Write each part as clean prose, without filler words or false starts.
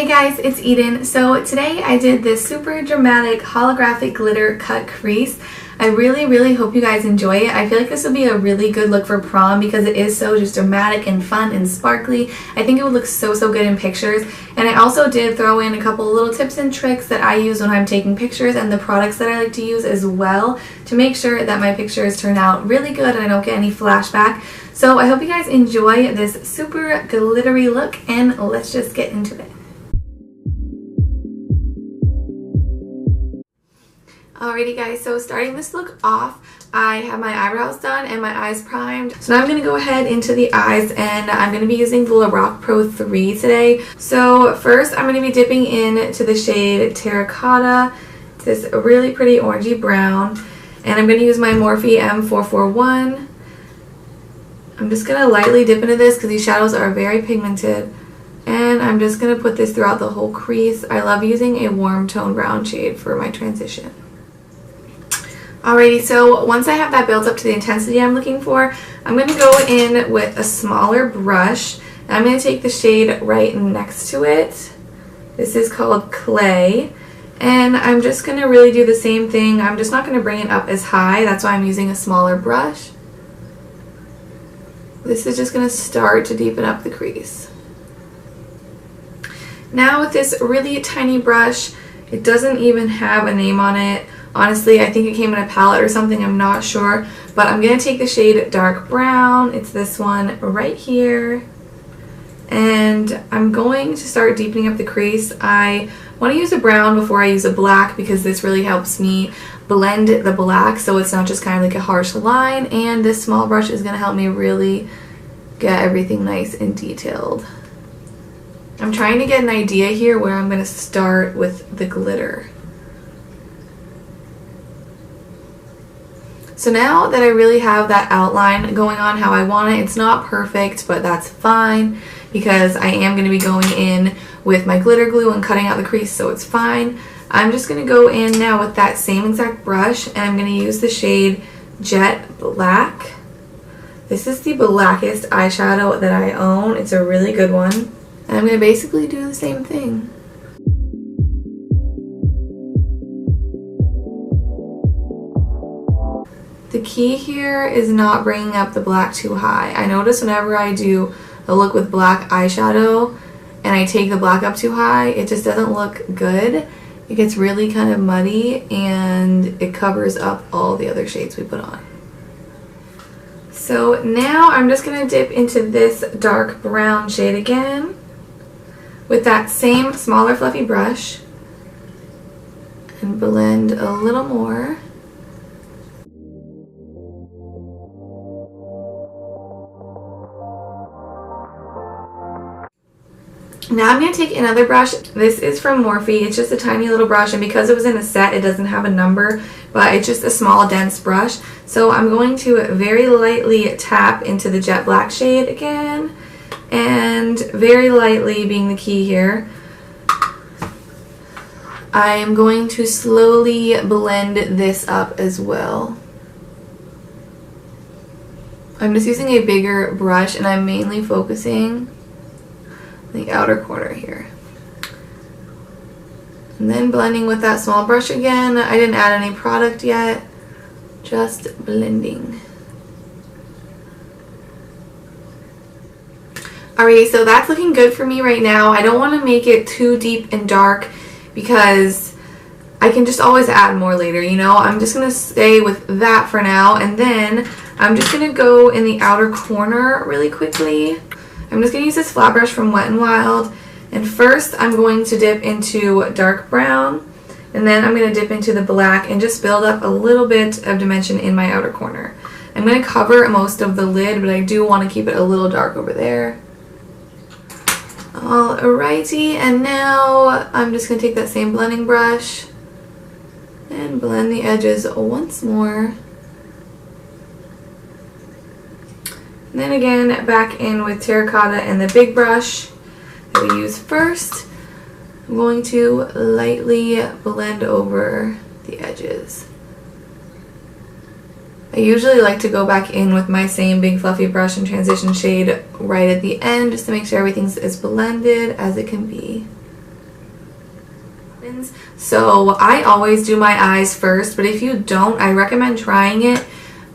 Hey guys, it's Eden. So today I did this super dramatic holographic glitter cut crease. I really hope you guys enjoy it. I feel like this would be a really good look for prom because it is so just dramatic and fun and sparkly. I think it would look so good in pictures. And I also did throw in a couple little tips and tricks that I use when I'm taking pictures and the products that I like to use as well to make sure that my pictures turn out really good and I don't get any flashback. So I hope you guys enjoy this super glittery look and let's just get into it. Alrighty guys, so starting this look off, I have my eyebrows done and my eyes primed. So now I'm going to go ahead into the eyes and I'm going to be using the Rock Pro 3 today. So first I'm going to be dipping into the shade Terracotta. It's this really pretty orangey brown. And I'm going to use my Morphe M441. I'm just going to lightly dip into this because these shadows are very pigmented. And I'm just going to put this throughout the whole crease. I love using a warm tone brown shade for my transition. Alrighty, so once I have that built up to the intensity I'm looking for, I'm going to go in with a smaller brush. And I'm going to take the shade right next to it. This is called Clay. And I'm just going to really do the same thing. I'm just not going to bring it up as high. That's why I'm using a smaller brush. This is just going to start to deepen up the crease. Now with this really tiny brush, it doesn't even have a name on it. Honestly, I think it came in a palette or something, I'm not sure. But I'm going to take the shade Dark Brown. It's this one right here. And I'm going to start deepening up the crease. I want to use a brown before I use a black because this really helps me blend the black so it's not just kind of like a harsh line. And this small brush is going to help me really get everything nice and detailed. I'm trying to get an idea here where I'm going to start with the glitter. So now that I really have that outline going on how I want it, it's not perfect, but that's fine because I am going to be going in with my glitter glue and cutting out the crease, so it's fine. I'm just going to go in now with that same exact brush and I'm going to use the shade Jet Black. This is the blackest eyeshadow that I own. It's a really good one. And I'm going to basically do the same thing. The key here is not bringing up the black too high. I notice whenever I do a look with black eyeshadow and I take the black up too high, it just doesn't look good. It gets really kind of muddy and it covers up all the other shades we put on. So now I'm just going to dip into this dark brown shade again with that same smaller fluffy brush and blend a little more. Now I'm going to take another brush. This is from Morphe. It's just a tiny little brush, and because it was in a set, it doesn't have a number, but it's just a small, dense brush. So I'm going to very lightly tap into the Jet Black shade again, and very lightly being the key here. I am going to slowly blend this up as well. I'm just using a bigger brush, and I'm mainly focusing the outer corner here. And then blending with that small brush again. I didn't add any product yet, just blending. Alrighty, so that's looking good for me right now. I don't want to make it too deep and dark because I can just always add more later, you know? I'm just going to stay with that for now, and then I'm just going to go in the outer corner really quickly. I'm just going to use this flat brush from Wet n Wild, and first I'm going to dip into dark brown, and then I'm going to dip into the black and just build up a little bit of dimension in my outer corner. I'm going to cover most of the lid, but I do want to keep it a little dark over there. Alrighty, and now I'm just going to take that same blending brush and blend the edges once more. And then again, back in with Terracotta and the big brush that we used first. I'm going to lightly blend over the edges. I usually like to go back in with my same big fluffy brush and transition shade right at the end just to make sure everything's as blended as it can be. So I always do my eyes first, but if you don't, I recommend trying it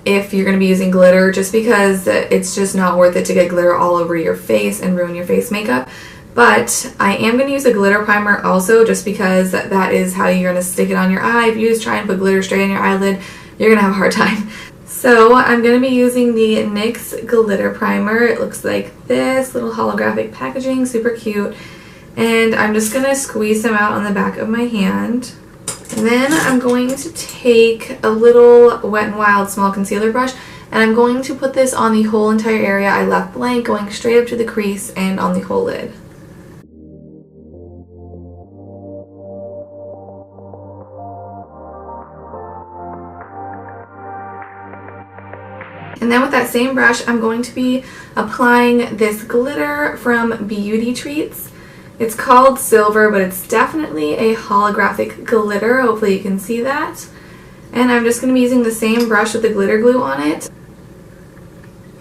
if you're going to be using glitter, just because it's just not worth it to get glitter all over your face and ruin your face makeup. But I am going to use a glitter primer also, just because that is how you're going to stick it on your eye. If you just try and put glitter straight on your eyelid, you're going to have a hard time. So I'm going to be using the NYX glitter primer. It looks like this, little holographic packaging, super cute. And I'm just going to squeeze some out on the back of my hand. And then I'm going to take a little Wet n Wild small concealer brush, and I'm going to put this on the whole entire area I left blank, going straight up to the crease and on the whole lid. And then with that same brush, I'm going to be applying this glitter from Beauty Treats. It's called Silver, but it's definitely a holographic glitter. Hopefully you can see that. And I'm just going to be using the same brush with the glitter glue on it.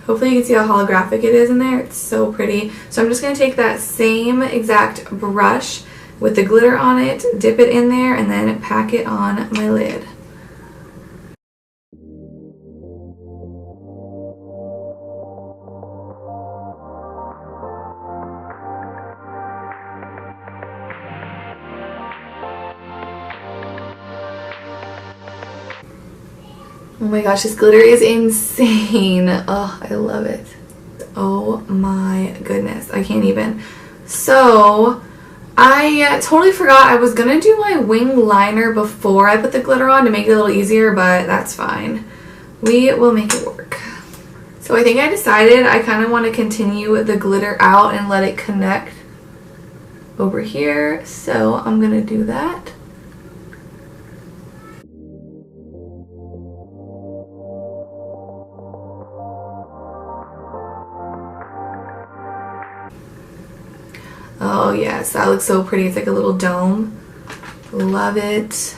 Hopefully you can see how holographic it is in there. It's so pretty. So I'm just going to take that same exact brush with the glitter on it, dip it in there, and then pack it on my lid. Oh my gosh, this glitter is insane. Oh, I love it. Oh my goodness, I can't even. So, I totally forgot I was gonna do my wing liner before I put the glitter on to make it a little easier, but that's fine. We will make it work. So I think I decided I kind of want to continue the glitter out and let it connect over here. So I'm gonna do that. Oh yes, that looks so pretty. It's like a little dome. Love it.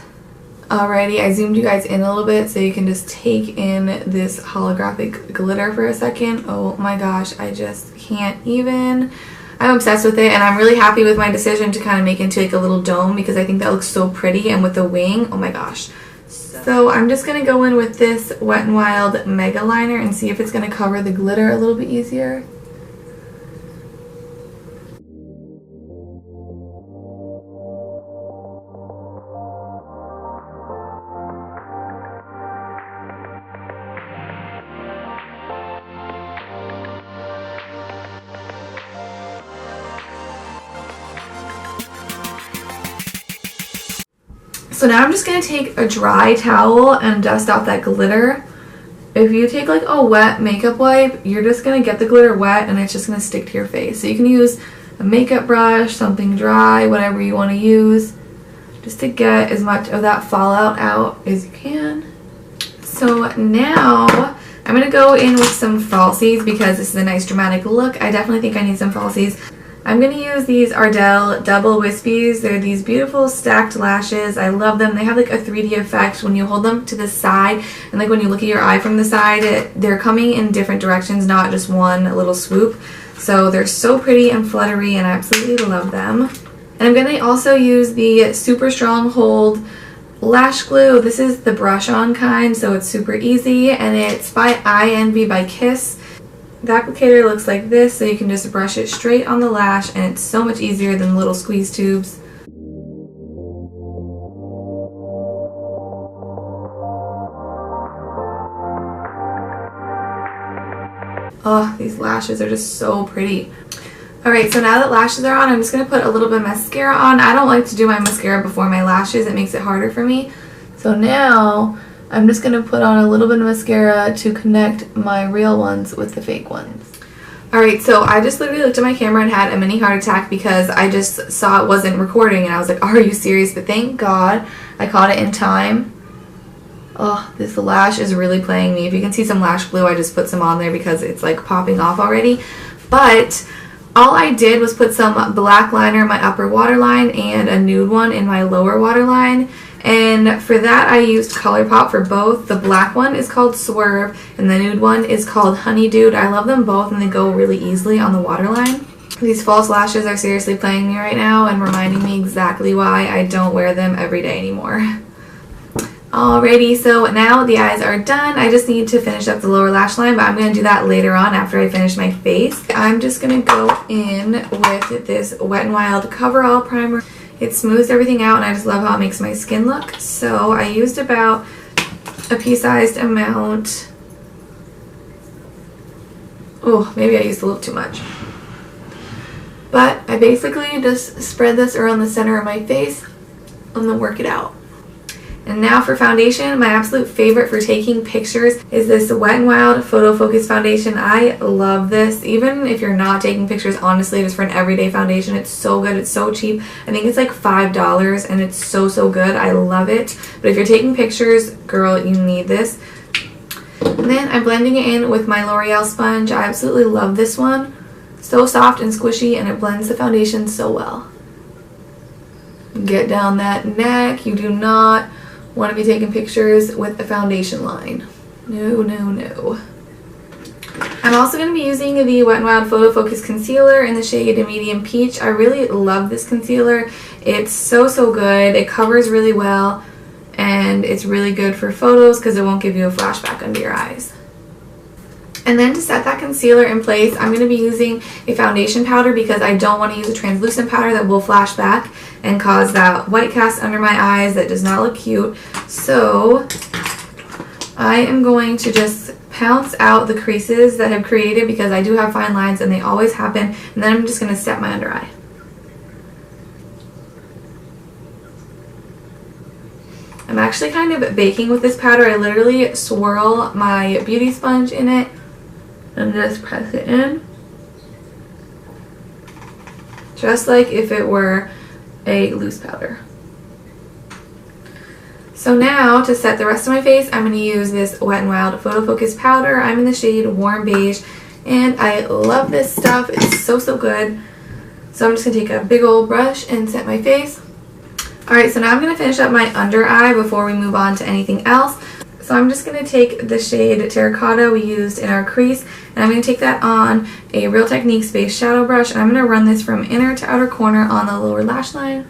Alrighty, I zoomed you guys in a little bit so you can just take in this holographic glitter for a second. Oh my gosh, I just can't even. I'm obsessed with it, and I'm really happy with my decision to kind of make it into like a little dome, because I think that looks so pretty, and with the wing, oh my gosh. So I'm just going to go in with this Wet n Wild Mega Liner and see if it's going to cover the glitter a little bit easier. So now I'm just going to take a dry towel and dust off that glitter. If you take like a wet makeup wipe, you're just going to get the glitter wet and it's just going to stick to your face. So you can use a makeup brush, something dry, whatever you want to use, just to get as much of that fallout out as you can. So now I'm going to go in with some falsies because this is a nice dramatic look. I definitely think I need some falsies. I'm going to use these Ardell Double Wispies. They're these beautiful stacked lashes. I love them. They have like a 3D effect when you hold them to the side, and like when you look at your eye from the side, they're coming in different directions, not just one little swoop. So they're so pretty and fluttery, and I absolutely love them. And I'm going to also use the Super Strong Hold lash glue. This is the brush on kind, so it's super easy, and it's by I Envy by Kiss. The applicator looks like this, so you can just brush it straight on the lash, and it's so much easier than little squeeze tubes. Oh, these lashes are just so pretty. Alright, so now that lashes are on, I'm just going to put a little bit of mascara on. I don't like to do my mascara before my lashes. It makes it harder for me. So now I'm just going to put on a little bit of mascara to connect my real ones with the fake ones. Alright, so I just literally looked at my camera and had a mini heart attack because I just saw it wasn't recording, and I was like, are you serious? But thank God I caught it in time. Oh, this lash is really playing me. If you can see some lash glue, I just put some on there because it's like popping off already. But all I did was put some black liner in my upper waterline and a nude one in my lower waterline. And for that, I used ColourPop for both. The black one is called Swerve, and the nude one is called Honeydew. I love them both, and they go really easily on the waterline. These false lashes are seriously playing me right now and reminding me exactly why I don't wear them every day anymore. Alrighty, so now the eyes are done. I just need to finish up the lower lash line, but I'm going to do that later on after I finish my face. I'm just going to go in with this Wet n Wild Coverall Primer. It smooths everything out and I just love how it makes my skin look. So I used about a pea-sized amount. Oh, maybe I used a little too much. But I basically just spread this around the center of my face and then work it out. And now for foundation, my absolute favorite for taking pictures is this Wet n Wild Photo Focus Foundation. I love this. Even if you're not taking pictures, honestly, just for an everyday foundation, it's so good. It's so cheap. I think it's like $5 and it's so, so good. I love it. But if you're taking pictures, girl, you need this. And then I'm blending it in with my L'Oreal sponge. I absolutely love this one. So soft and squishy and it blends the foundation so well. Get down that neck. You do not want to be taking pictures with a foundation line. No, no, no. I'm also going to be using the Wet n Wild Photo Focus Concealer in the shade Medium Peach. I really love this concealer. It's so, so good. It covers really well and it's really good for photos because it won't give you a flashback under your eyes. And then to set that concealer in place, I'm going to be using a foundation powder because I don't want to use a translucent powder that will flash back and cause that white cast under my eyes that does not look cute. So I am going to just pounce out the creases that I've created because I do have fine lines and they always happen. And then I'm just going to set my under eye. I'm actually kind of baking with this powder. I literally swirl my beauty sponge in it and just press it in. Just like if it were a loose powder. So now to set the rest of my face, I'm going to use this Wet n Wild Photo Focus powder. I'm in the shade Warm Beige and I love this stuff. It's so, so good. So I'm just going to take a big old brush and set my face. Alright, so now I'm going to finish up my under eye before we move on to anything else. So I'm just going to take the shade Terracotta we used in our crease, and I'm going to take that on a Real Techniques Space Shadow Brush, and I'm going to run this from inner to outer corner on the lower lash line.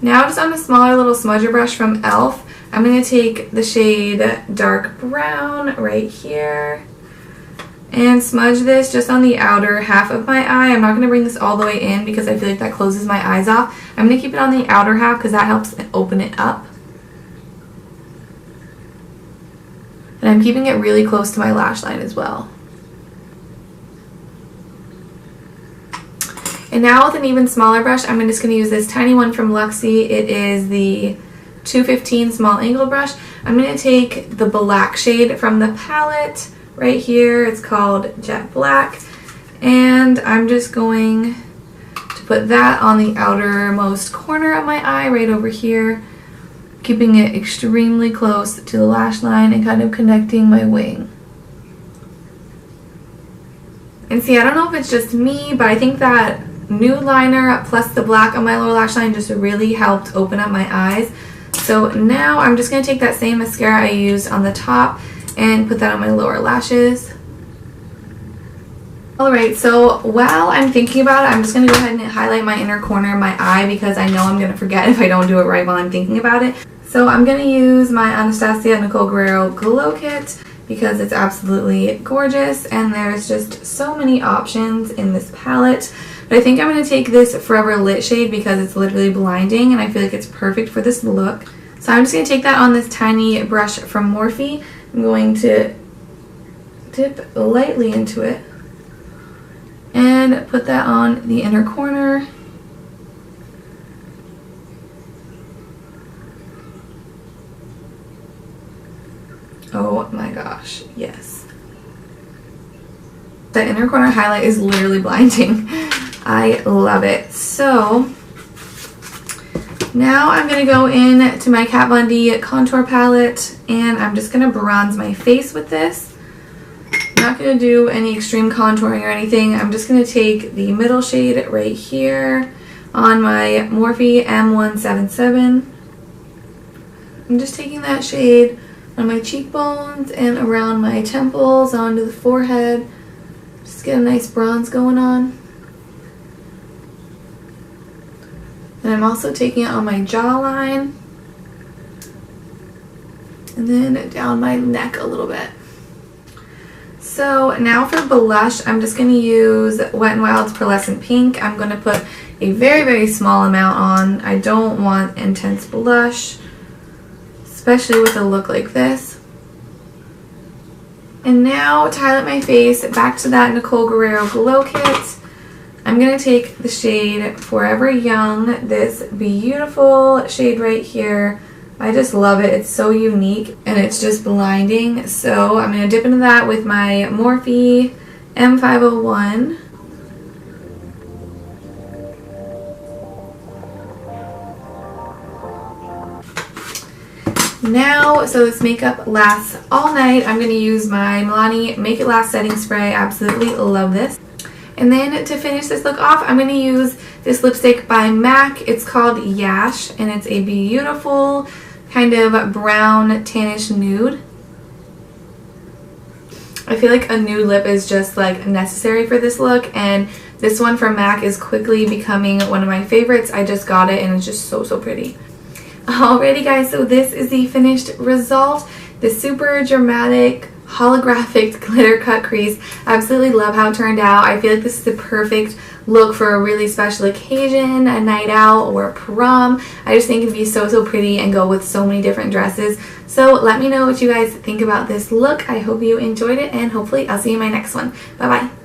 Now just on a smaller little smudger brush from e.l.f., I'm going to take the shade Dark Brown right here and smudge this just on the outer half of my eye. I'm not going to bring this all the way in because I feel like that closes my eyes off. I'm going to keep it on the outer half because that helps open it up. And I'm keeping it really close to my lash line as well. And now with an even smaller brush, I'm just going to use this tiny one from Luxie. It is the 215 small angle brush. I'm going to take the black shade from the palette right here. It's called Jet Black. And I'm just going to put that on the outermost corner of my eye right over here, keeping it extremely close to the lash line and kind of connecting my wing. And see, I don't know if it's just me, but I think that nude liner plus the black on my lower lash line just really helped open up my eyes. So now I'm just going to take that same mascara I used on the top and put that on my lower lashes. Alright, so while I'm thinking about it, I'm just going to go ahead and highlight my inner corner of my eye because I know I'm going to forget if I don't do it right while I'm thinking about it. So I'm going to use my Anastasia Nicole Guerrero Glow Kit because it's absolutely gorgeous and there's just so many options in this palette. But I think I'm going to take this Forever Lit shade because it's literally blinding and I feel like it's perfect for this look. So I'm just going to take that on this tiny brush from Morphe. I'm going to dip lightly into it and put that on the inner corner. Oh my gosh, yes. That inner corner highlight is literally blinding. I love it. So now I'm going to go in to my Kat Von D contour palette and I'm just going to bronze my face with this. I'm not going to do any extreme contouring or anything. I'm just going to take the middle shade right here on my Morphe M177. I'm I'm just taking that shade on my cheekbones and around my temples, onto the forehead. Just get a nice bronze going on. And I'm also taking it on my jawline. And then down my neck a little bit. So now for blush, I'm just going to use Wet n Wild's Pearlescent Pink. I'm going to put a very, very small amount on. I don't want intense blush, especially with a look like this. And now to highlight my face, back to that Nicole Guerrero Glow Kit. I'm going to take the shade Forever Young, this beautiful shade right here. I just love it. It's so unique and it's just blinding. So I'm going to dip into that with my Morphe M501. Now, so this makeup lasts all night. I'm going to use my Milani Make It Last Setting Spray. Absolutely love this. And then to finish this look off, I'm going to use this lipstick by MAC. It's called Yash, and it's a beautiful kind of brown tannish nude. I feel like a nude lip is just like necessary for this look, and this one from MAC is quickly becoming one of my favorites. I just got it and it's just so, so pretty. Alrighty guys, so this is the finished result. The super dramatic holographic glitter cut crease. Absolutely love how it turned out. I feel like this is the perfect look for a really special occasion, a night out, or a prom. I just think it'd be so, so pretty and go with so many different dresses. So let me know what you guys think about this look. I hope you enjoyed it, and hopefully I'll see you in my next one. Bye bye.